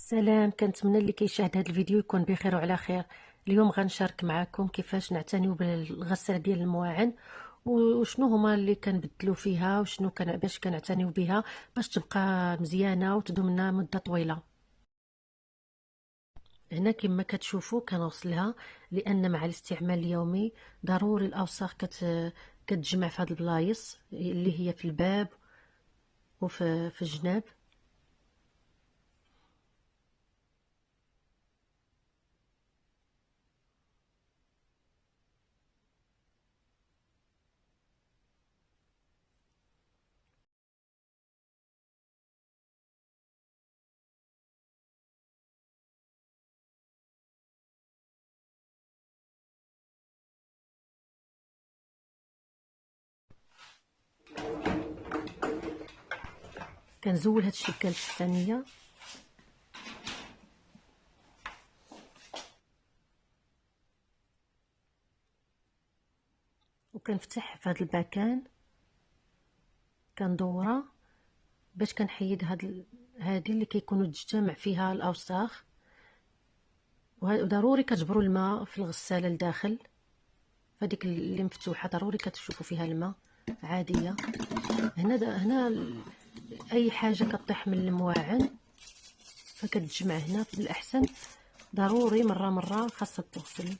سلام، كنتمنى اللي كيشاهد هذا الفيديو يكون بخير وعلى خير. اليوم غنشارك معكم كيفاش نعتنيو بالغساله ديال المواعن وشنو هما اللي كنبدلو فيها وشنو باش كنعتنيو بها باش تبقى مزيانه وتدوم لنا مده طويله. هنا كما كتشوفوا كنغسلها لان مع الاستعمال اليومي ضروري الاوساخ كتجمع في هاد البلايص اللي هي في الباب وفي الجناب. كنزول هاد الشبكه التحتانيه وكنفتح في هذا المكان، كندورها باش كنحيد هذه اللي كيكونوا تجتمع فيها الاوساخ. وضروري كتجبروا الماء في الغساله لداخل، فديك اللي مفتوحه ضروري كتشوفوا فيها الماء عاديه. هنا اي حاجه كطيح من المواعن فكتجمع هنا. في الاحسن ضروري مره خاصها تغسل.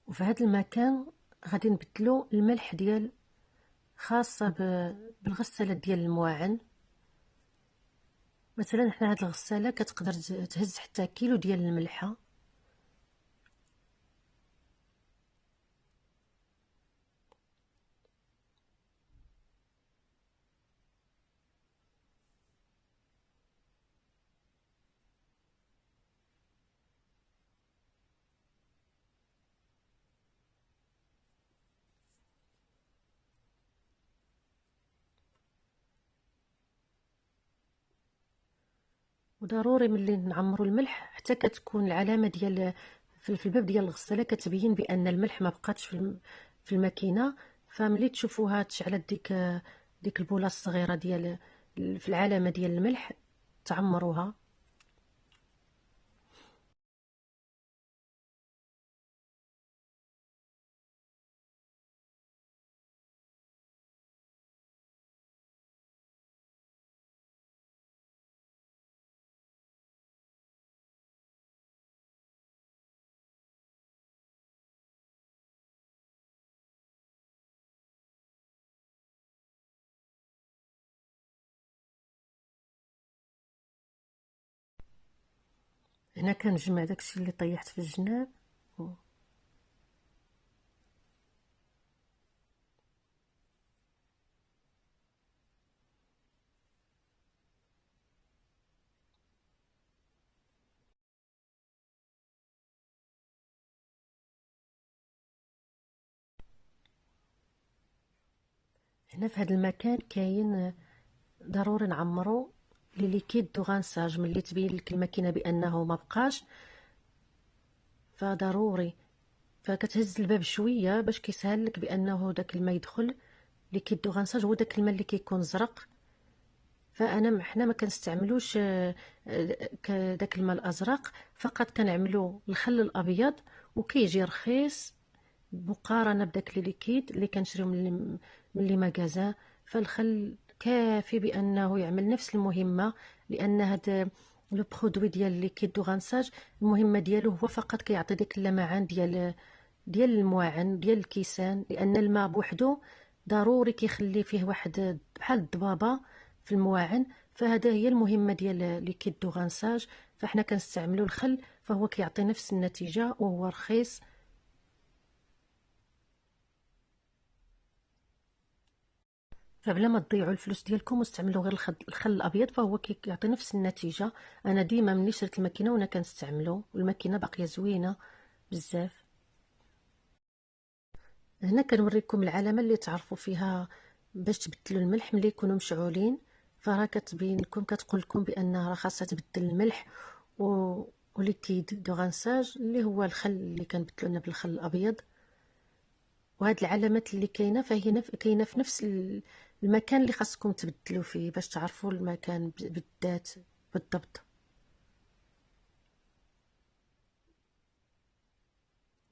وفي هذا المكان غادي نبدلو الملح ديال خاصه بالغساله ديال المواعن. مثلا حنا هاد الغساله كتقدر تهز حتى كيلو ديال الملحه. وضروري ملي نعمروا الملح حتى كتكون العلامه ديال في الباب ديال الغساله كتبين بان الملح ما بقاتش في الماكينه. فملي تشوفوها تشعلت ديك البوله الصغيره ديال في العلامه ديال الملح تعمروها. هنا كنجمع داكشي اللي طيحت في الجناب. هنا في هذا المكان كاين ضروري نعمرو لي ليكيد دو غانساج. ملي تبين لك الماكينه بانه ما بقاش فضروري فكتهز الباب شويه باش كيسهل لك بانه داك الماء يدخل. ليكيد دو غانساج هو داك الماء اللي كيكون زرق. حنا ما كنستعملوش داك الماء الازرق، فقط كنعملو الخل الابيض وكيجي رخيص مقارنه بداك ليكيد اللي كنشريو من لي ماغازان. فالخل كافي بانه يعمل نفس المهمه، لان هذا لو برودوي ديال ليكيد دو غانساج المهمه ديالو هو فقط كيعطي ديك اللمعان ديال المواعن ديال الكيسان، لان الماء بوحدو ضروري كيخلي فيه واحد بحال الضبابه في المواعن. فهذا هي المهمه ديال ليكيد دو غانساج. فاحنا كنستعملوا الخل، فهو كيعطي نفس النتيجه وهو رخيص. فبلا ما تضيعوا الفلوس ديالكم واستعملوا غير الخل الابيض، فهو كيعطي نفس النتيجه. انا ديما ملي شريت الماكينه وانا كنستعملو، والماكينه باقيه زوينه بزاف. هنا كنوريكم العلامه اللي تعرفوا فيها باش تبدلوا الملح ملي يكونوا مشعولين. فراه كتبين لكم، كتقول لكم بان راه خاصها تبدل الملح وليكيد دو غانساج اللي هو الخل اللي كنبدلو لنا بالخل الابيض. وهاد العلامات اللي كاينه فهي كاينه في نفس المكان اللي خاصكم تبدلوا فيه باش تعرفوا المكان بالذات بالضبط.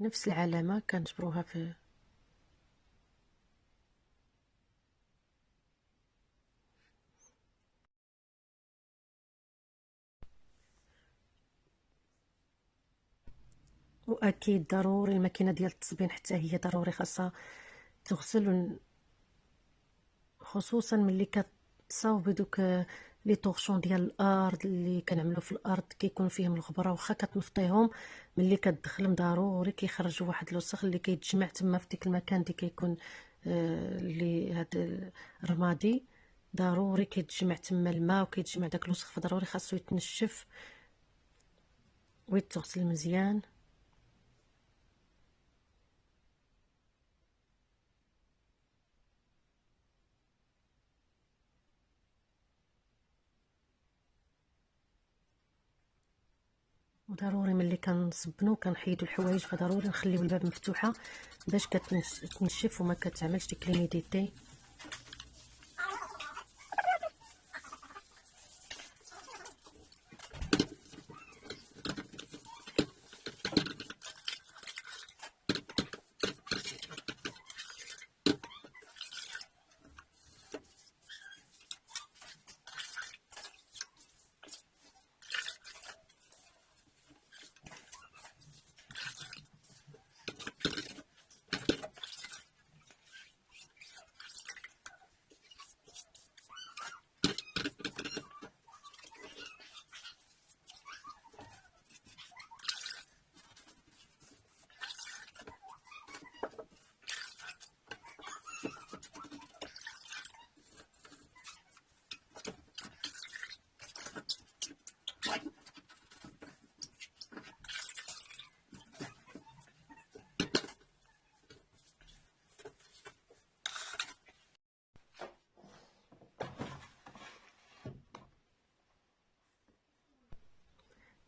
نفس العلامه كنجبروها في. واكيد ضروري الماكينه ديال التصبين حتى هي ضروري خاصها تغسل، خصوصا ملي كتصاوبي دوك لي طورشون ديال الارض اللي كنعملو في الارض كيكون فيهم الغبره. واخا كتنفضيهم ملي كتدخلهم ضروري كيخرجوا واحد الوسخ اللي كيتجمع تما في ديك المكان اللي كيكون اللي هاد الرمادي. ضروري كيتجمع تما الماء وكيتجمع داك الوسخ، فضروري خاصو يتنشف ويتغسل مزيان. وضروري ملي كنصبنو كنحيدو الحوايج، فضروري نخليو الباب مفتوحه باش كتنشف وما كتعملش ديك ليميديتي.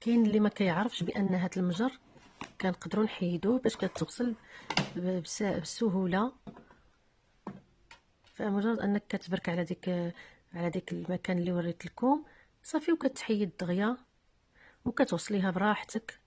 كاين اللي ما كيعرفش بان هاد المجر كنقدروا نحيدوه باش كتغسل بسهوله. فمجرد انك كتبرك على ديك المكان اللي وريت لكم صافي، وكتحيد دغيا وكتغسليها براحتك.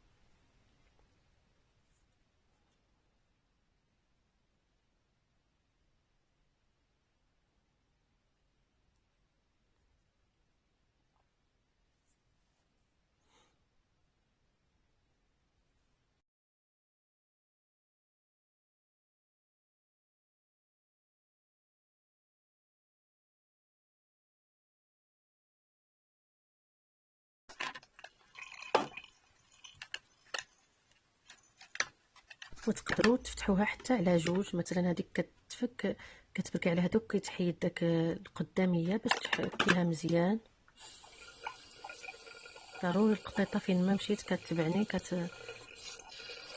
وتقدروا تفتحوها حتى على جوج، مثلا هذيك كتفك كتبركي على هذوك كيتحيد داك القداميه باش تحكيها مزيان. ضروري القطيطه فين ما مشيت كتبعني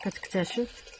كتكتشف.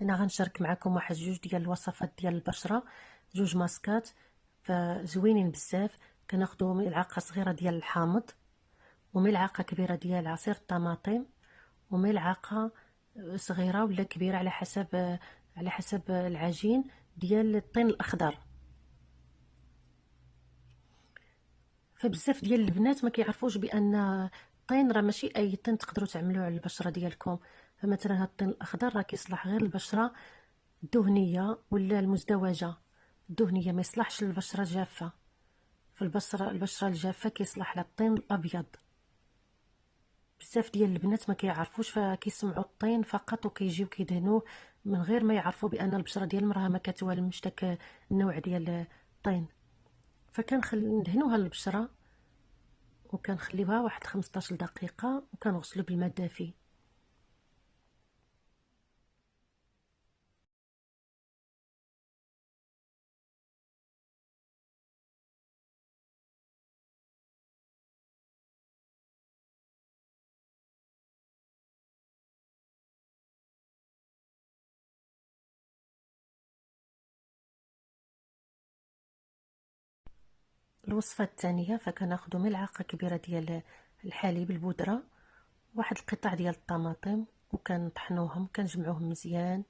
انا غنشارك معكم واحد جوج ديال الوصفات ديال البشره، جوج ماسكات فزوينين بزاف. كناخذوا ملعقه صغيره ديال الحامض، وملعقه كبيره ديال عصير الطماطم، وملعقه صغيره ولا كبيره على حسب العجين ديال الطين الاخضر. فبزاف ديال البنات ما كيعرفوش بان الطين راه ماشي اي طين تقدروا تعملوه على البشره ديالكم. فمثلا هاد الطين الاخضر راه كيصلح غير البشره الدهنيه ولا المزدوجه. الدهنيه ما يصلحش للبشره الجافه. البشره الجافه كيصلح لها الطين الابيض. بزاف ديال البنات ما كيعرفوش، فكيسمعوا الطين فقط وكيجيو كيدهنوه من غير ما يعرفوا بان البشره ديال المراه ما كتوالمش داك النوع ديال الطين. ندهنوها للبشره وكنخليوها واحد 15 دقيقه وكنغسلو بالماء الدافي. الوصفه الثانيه فكناخذوا ملعقه كبيره ديال الحليب البودره، واحد القطع ديال الطماطم، وكنطحنوهم كنجمعوهم مزيان.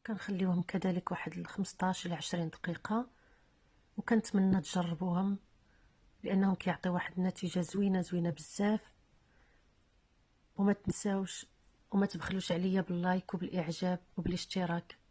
كنخليوهم كذلك واحد 15 ل 20 دقيقه، وكنتمنى تجربوهم لانهم كيعطيو واحد النتيجه زوينه بزاف. وما تنساوش وما تبخلوش عليا باللايك وبالاعجاب وبالاشتراك.